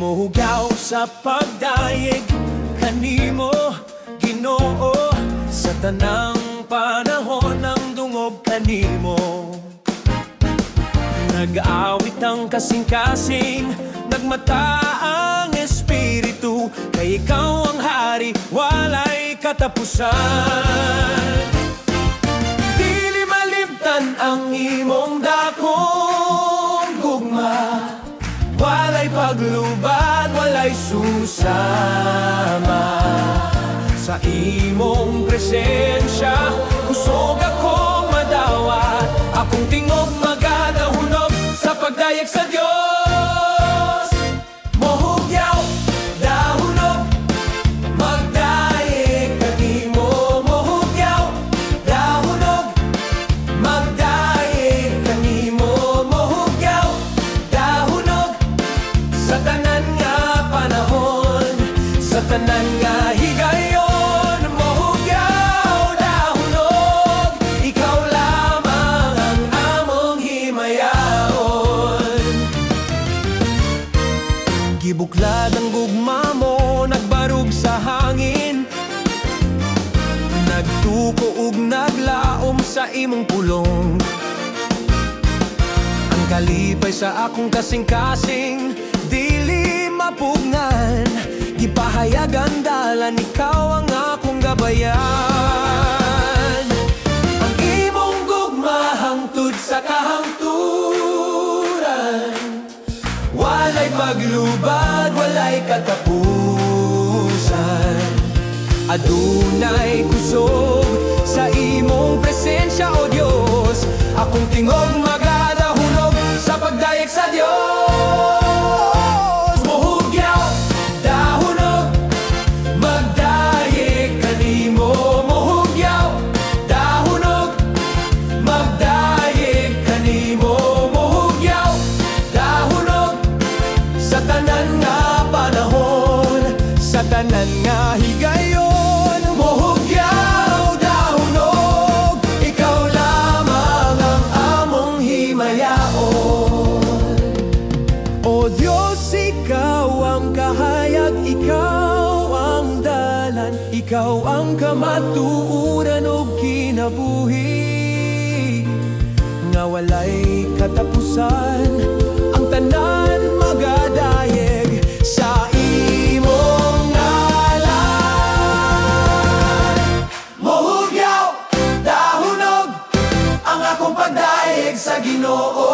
Muhugaw sa pagdaig kanimo, Ginoo, sa tanang panahon ng dungog kanimo. Nag-aawit ang kasing-kasing, nagmata ang espiritu, kay ikaw ang hari, walay katapusan. Dili malimtan ang imong dakong gugma, walay paglubad, walay susama. Sa imong presensya, kusog akong madawat, akong tingog magadahunog sa pagdayeg sa Dios. Mohugyaw, dahunog, magdayeg kanimo. Mohugyaw, dahunog, magdayeg kanimo. Mohugyaw, dahunog, sa tanan nga panahon, sa tanan nga higayon. Mohugyaw, dahunog, ikaw lamang ang among himayaon. Gibuklad ang gugma mo, nagbarug sa hangin, nagtuko ug naglaom sa imong pulong. Ang kalipay sa akong kasing-kasing, dili mapugnan, gipahayag ang dalan, ikaw ang akong gabayan. Ang imong gugma hangtod sa kahangturan, walay paglubad, walay katapusan. Adunay kusog sa imong presensya, O Dios, akong tingog magadahunog sa pagdayeg sa Dios. Mohugyaw, dahunog, magdayeg kanimo. Mohugyaw, dahunog, magdayeg kanimo. Mohugyaw, dahunog, sa tanan nga panahon, sa tanan nga higayon. Mohugyaw, dahunog, ikaw lamang ang among himayaon. O Diyos, ikaw ang kahayag, ikaw ang dalan, ikaw ang kamatuoran o kinabuhi, nga walay katapusan, ang tanan magadayeg sa imong ngalan. Mohugyaw, dahunog, ang akong pagdayeg sa Ginoo.